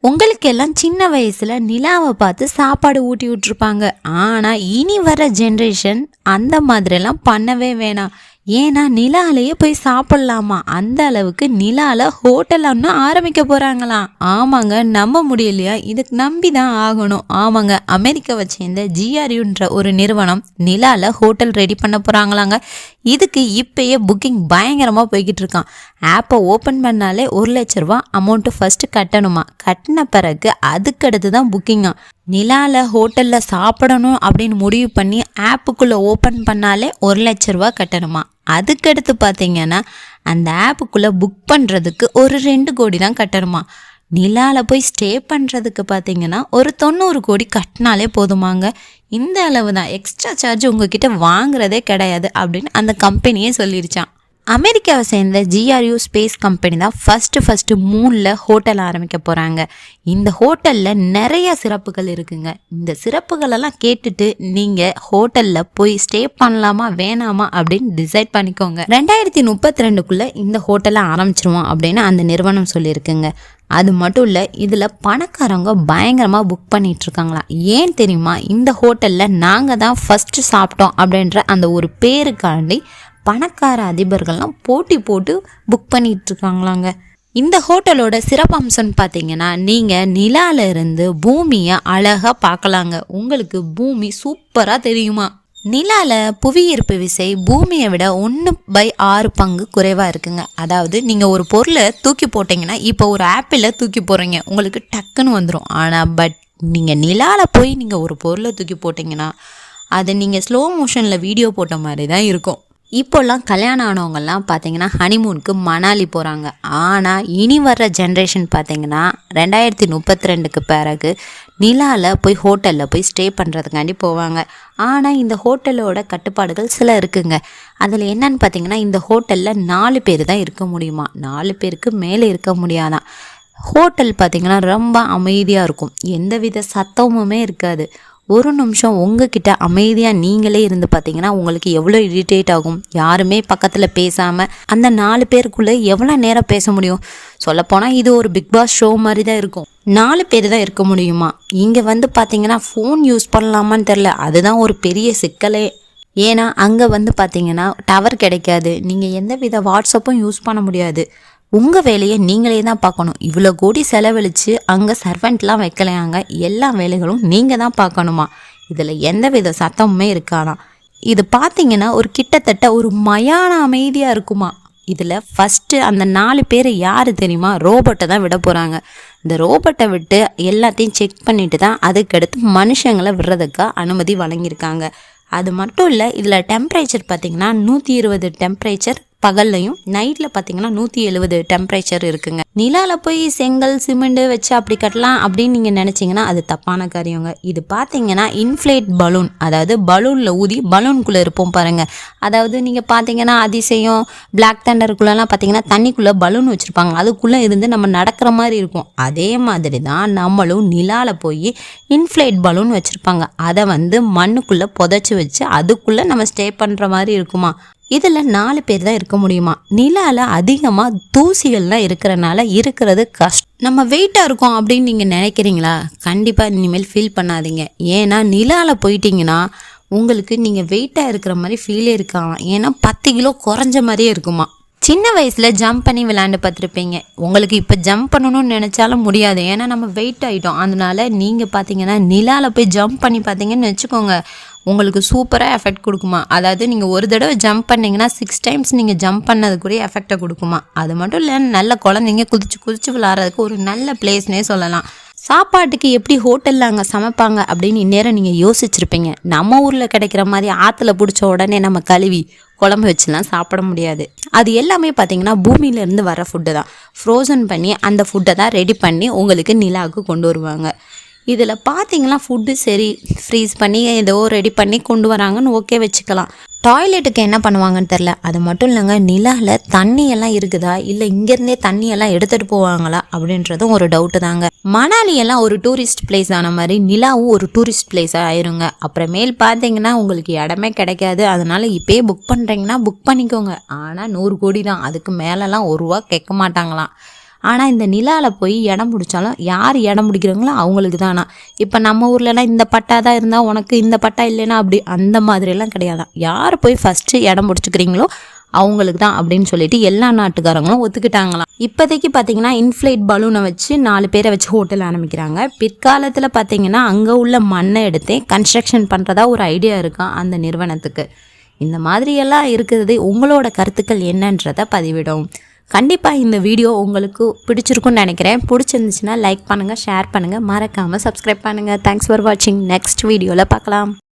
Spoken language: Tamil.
உங்களுக்கெல்லாம் சின்ன வயசுல நிலாவை பார்த்து சாப்பாடு ஊட்டி விட்டுருப்பாங்க. ஆனா இனி வர ஜென்ரேஷன் அந்த மாதிரிலாம் பண்ணவே வேணாம். ஏன்னா நிலாலேயே போய் சாப்பிடலாமா, அந்த அளவுக்கு நிலால ஹோட்டல் ஒன்று ஆரம்பிக்க போறாங்களாம். ஆமாங்க, நம்ப முடியலையா? இதுக்கு நம்பி தான் ஆகணும். ஆமாங்க, அமெரிக்காவை சேர்ந்த ஜிஆர்யூன்ற ஒரு நிறுவனம் நிலால ஹோட்டல் ரெடி பண்ண போறாங்களாங்க. இதுக்கு இப்பயே புக்கிங் பயங்கரமாக போய்கிட்டு இருக்கான். ஆப்பை ஓப்பன் பண்ணாலே 1,00,000 அமௌண்ட்டு ஃபர்ஸ்ட் கட்டணுமா. கட்டின பிறகு அதுக்கடுத்து தான் புக்கிங்கா. நிலால ஹோட்டலில் சாப்பிடணும் அப்படின்னு முடிவு பண்ணி ஆப்புக்குள்ளே ஓப்பன் பண்ணாலே 1,00,000 கட்டணுமா. அதுக்கடுத்து பார்த்தீங்கன்னா அந்த ஆப்புக்குள்ளே புக் பண்ணுறதுக்கு ஒரு 2 கோடி தான் கட்டணுமா. நிலால போய் ஸ்டே பண்ணுறதுக்கு பார்த்தீங்கன்னா ஒரு 90 கோடி கட்டினாலே போதுமாங்க. இந்த அளவு தான், எக்ஸ்ட்ரா சார்ஜ் உங்ககிட்ட வாங்குறதே கிடையாது அப்படின்னு அந்த கம்பெனியே சொல்லிருச்சான். அமெரிக்காவை சேர்ந்த ஜிஆர்யூ ஸ்பேஸ் கம்பெனி தான் ஃபஸ்ட்டு மூணில் ஹோட்டல் ஆரம்பிக்க போகிறாங்க. இந்த ஹோட்டலில் நிறைய சிறப்புகள் இருக்குங்க. இந்த சிறப்புகளெல்லாம் கேட்டுட்டு நீங்கள் ஹோட்டலில் போய் ஸ்டே பண்ணலாமா வேணாமா அப்படின்னு டிசைட் பண்ணிக்கோங்க. 2032 இந்த ஹோட்டலை ஆரம்பிச்சிருவோம் அப்படின்னு அந்த நிறுவனம் சொல்லியிருக்குங்க. அது மட்டும் இல்லை, இதில் பணக்காரங்க பயங்கரமாக புக் பண்ணிகிட்ருக்காங்களாம். ஏன் தெரியுமா? இந்த ஹோட்டலில் நாங்கள் தான் ஃபஸ்ட்டு சாப்பிட்டோம் அப்படின்ற அந்த ஒரு பேருக்காண்டி பணக்கார அதிபர்கள்லாம் போட்டி போட்டு புக் பண்ணிட்டு இருக்காங்களாங்க. இந்த ஹோட்டலோட சிறப்பம்சம்னு பார்த்தீங்கன்னா, நீங்கள் நிலால இருந்து பூமியை அழகாக பார்க்கலாங்க. உங்களுக்கு பூமி சூப்பராக தெரியுமா. நிலால புவியீர்ப்பு விசை பூமியை விட 1/6 பங்கு குறைவாக இருக்குங்க. அதாவது நீங்கள் ஒரு பொருளை தூக்கி போட்டிங்கன்னா, இப்போ ஒரு ஆப்பிளை தூக்கி போடுறீங்க, உங்களுக்கு டக்குன்னு வந்துடும். ஆனால் நீங்கள் நிலால போய் நீங்கள் ஒரு பொருளை தூக்கி போட்டிங்கன்னா அது நீங்கள் ஸ்லோ மோஷனில் வீடியோ போட்ட மாதிரி தான் இருக்கும். இப்போல்லாம் கல்யாணம் ஆனவங்கெல்லாம் பார்த்தீங்கன்னா ஹனிமூனுக்கு மணாலி போகிறாங்க. ஆனால் இனி வர்ற ஜென்ரேஷன் பார்த்தீங்கன்னா 2032 பிறகு நிலாவில் போய் ஹோட்டலில் போய் ஸ்டே பண்ணுறதுக்காண்டி போவாங்க. ஆனால் இந்த ஹோட்டலோட கட்டுப்பாடுகள் சில இருக்குங்க. அதில் என்னன்னு பார்த்தீங்கன்னா, இந்த ஹோட்டலில் 4 பேர் தான் இருக்க முடியுமா. 4 பேருக்கு மேலே இருக்க முடியாதான். ஹோட்டல் பார்த்திங்கன்னா ரொம்ப அமைதியாக இருக்கும், எந்தவித சத்தமுமே இருக்காது. ஒரு நிமிஷம் உங்ககிட்ட அமைதியாக நீங்களே இருந்து பார்த்தீங்கன்னா உங்களுக்கு எவ்வளோ இரிட்டேட் ஆகும். யாருமே பக்கத்தில் பேசாமல் அந்த 4 பேருக்குள்ளே எவ்வளோ நேரம் பேச முடியும்? சொல்லப்போனால் இது ஒரு பிக் பாஸ் ஷோ மாதிரி தான் இருக்கும். 4 பேர் தான் இருக்க முடியுமா. இங்கே வந்து பார்த்தீங்கன்னா ஃபோன் யூஸ் பண்ணலாமான்னு தெரில, அதுதான் ஒரு பெரிய சிக்கலே. ஏன்னா அங்கே வந்து பார்த்தீங்கன்னா டவர் கிடைக்காது, நீங்கள் எந்த வித வாட்ஸ்அப்பும் யூஸ் பண்ண முடியாது. உங்கள் வேலையை நீங்களே தான் பார்க்கணும். இவ்வளோ கோடி செலவழித்து அங்கே சர்வெண்ட்லாம் வைக்கலையாங்க, எல்லா வேலைகளும் நீங்கள் தான் பார்க்கணுமா. இதில் எந்த வித சத்தமுமே இருக்காதான். இது பார்த்தீங்கன்னா ஒரு கிட்டத்தட்ட ஒரு மயான அமைதியாக இருக்குமா. இதில் ஃபஸ்ட்டு அந்த 4 பேர் யார் தெரியுமா? ரோபோட்டை தான் விட போகிறாங்க. இந்த ரோபோட்டை விட்டு எல்லாத்தையும் செக் பண்ணிட்டு தான் அதுக்கடுத்து மனுஷங்களை விடுறதுக்கு அனுமதி வழங்கியிருக்காங்க. அது மட்டும் இல்லை, இதில் டெம்பரேச்சர் பார்த்திங்கன்னா 120 டெம்பரேச்சர் பகல்லையும், நைட்டில் பார்த்தீங்கன்னா 170 டெம்பரேச்சர் இருக்குங்க. நிலாவில் போய் செங்கல் சிமெண்ட் வச்சு அப்படி கட்டலாம் அப்படின்னு நீங்கள் நினச்சிங்கன்னா அது தப்பான காரியங்க. இது பார்த்தீங்கன்னா இன்ஃப்ளேட் பலூன், அதாவது பலூனில் ஊதி பலூனுக்குள்ளே இருப்போம் பாருங்கள். அதாவது நீங்கள் பார்த்தீங்கன்னா அதிசயம் பிளாக் தண்டருக்குள்ளெல்லாம் பார்த்தீங்கன்னா தண்ணிக்குள்ளே பலூன் வச்சுருப்பாங்க, அதுக்குள்ளே இருந்து நம்ம நடக்கிற மாதிரி இருக்கும். அதே மாதிரி தான் நம்மளும் நிலாவில் போய் இன்ஃப்ளேட் பலூன் வச்சுருப்பாங்க, அதை வந்து மண்ணுக்குள்ளே புதைச்சி வச்சு அதுக்குள்ளே நம்ம ஸ்டே பண்ணுற மாதிரி இருக்குமா. இதில் 4 பேர் தான் இருக்க முடியுமா. நிலாவில் அதிகமாக தூசிகள்லாம் இருக்கிறனால இருக்கிறது கஷ்டம். நம்ம வெயிட்டாக இருக்கோம் அப்படின்னு நீங்கள் நினைக்கிறீங்களா? கண்டிப்பாக இனிமேல் ஃபீல் பண்ணாதீங்க. ஏன்னா நிலாவில் போயிட்டீங்கன்னா உங்களுக்கு நீங்கள் வெயிட்டாக இருக்கிற மாதிரி ஃபீலே இருக்காங்க. ஏன்னா 10 கிலோ குறைஞ்ச மாதிரியே இருக்குமா. சின்ன வயசில் ஜம்ப் பண்ணி விளையாண்டு பார்த்துருப்பீங்க. உங்களுக்கு இப்போ ஜம்ப் பண்ணணும்னு நினச்சாலும் முடியாது, ஏன்னா நம்ம வெயிட் ஆகிட்டோம். அதனால நீங்கள் பார்த்தீங்கன்னா நிலாவில் போய் ஜம்ப் பண்ணி பார்த்தீங்கன்னு வச்சுக்கோங்க, உங்களுக்கு சூப்பராக எஃபெக்ட் கொடுக்குமா. அதாவது நீங்கள் ஒரு தடவை ஜம்ப் பண்ணிங்கன்னா 6 டைம்ஸ் நீங்கள் ஜம்ப் பண்ணது கூட எஃபெக்டை கொடுக்குமா. அது மட்டும் இல்லை, நல்ல குழந்தைங்க குதிச்சு விளாட்றதுக்கு ஒரு நல்ல பிளேஸ்னே சொல்லலாம். சாப்பாட்டுக்கு எப்படி ஹோட்டலில் அங்கே சமைப்பாங்க அப்படின்னு இந்நேரம் நீங்கள் யோசிச்சுருப்பீங்க. நம்ம ஊரில் கிடைக்கிற மாதிரி ஆற்றுல பிடிச்ச உடனே நம்ம கழுவி குழம்பு வச்சுலாம் சாப்பிட முடியாது. அது எல்லாமே பார்த்தீங்கன்னா பூமியிலேருந்து வர ஃபுட்டு தான். ஃப்ரோசன் பண்ணி அந்த ஃபுட்டை தான் ரெடி பண்ணி உங்களுக்கு நிலாவுக்கு கொண்டு வருவாங்க. இதில் பார்த்தீங்கன்னா ஃபுட்டு சரி ஃப்ரீஸ் பண்ணி ஏதோ ரெடி பண்ணி கொண்டு வராங்கன்னு ஓகே வச்சுக்கலாம். டாய்லெட்டுக்கு என்ன பண்ணுவாங்கன்னு தெரில. அது மட்டும் இல்லைங்க, நிலாவில் தண்ணியெல்லாம் இருக்குதா இல்லை இங்கேருந்தே தண்ணியெல்லாம் எடுத்துகிட்டு போவாங்களா அப்படின்றதும் ஒரு டவுட்டு தாங்க. மணாலியெல்லாம் ஒரு டூரிஸ்ட் பிளேஸ் ஆன மாதிரி நிலாவும் ஒரு டூரிஸ்ட் பிளேஸாக ஆயிருங்க. அப்புறமேல் பார்த்தீங்கன்னா உங்களுக்கு இடமே கிடைக்காது. அதனால் இப்போயே புக் பண்ணுறீங்கன்னா புக் பண்ணிக்கோங்க. ஆனால் 100 கோடி தான், அதுக்கு மேலெலாம் 1 ரூபா கேட்க மாட்டாங்களாம். ஆனால் இந்த நிலாவில் போய் இடம் பிடிச்சாலும் யார் இடம் பிடிக்கிறாங்களோ அவங்களுக்கு தானா. இப்போ நம்ம ஊர்லலாம் இந்த பட்டா தான் இருந்தால் உனக்கு இந்த பட்டா இல்லைன்னா அப்படி அந்த மாதிரியெல்லாம் கிடையாதான். யார் போய் ஃபஸ்ட்டு இடம் பிடிச்சிக்கிறீங்களோ அவங்களுக்கு தான் அப்படின்னு சொல்லிட்டு எல்லா நாட்டுக்காரங்களும் ஒத்துக்கிட்டாங்களாம். இப்போதைக்கு பார்த்தீங்கன்னா இன்ஃப்ளைட் பலூனை வச்சு 4 பேரை வச்சு ஹோட்டல் ஆரம்பிக்கிறாங்க. பிற்காலத்தில் பார்த்தீங்கன்னா அங்கே உள்ள மண்ணை எடுத்தே கன்ஸ்ட்ரக்ஷன் பண்ணுறதா ஒரு ஐடியா இருக்கான் அந்த நிறுவனத்துக்கு. இந்த மாதிரியெல்லாம் இருக்கிறது உங்களோட கருத்துக்கள் என்னன்றதை பதிவிடும். கண்டிப்பாக இந்த வீடியோ உங்களுக்கு பிடிச்சிருக்குன்னு நினைக்கிறேன். பிடிச்சிருந்துச்சுன்னா லைக் பண்ணுங்கள், ஷேர் பண்ணுங்கள், மறக்காமல் சப்ஸ்கிரைப் பண்ணுங்கள். தேங்க்ஸ் ஃபார் வாட்சிங். நெக்ஸ்ட் வீடியோவில் பார்க்கலாம்.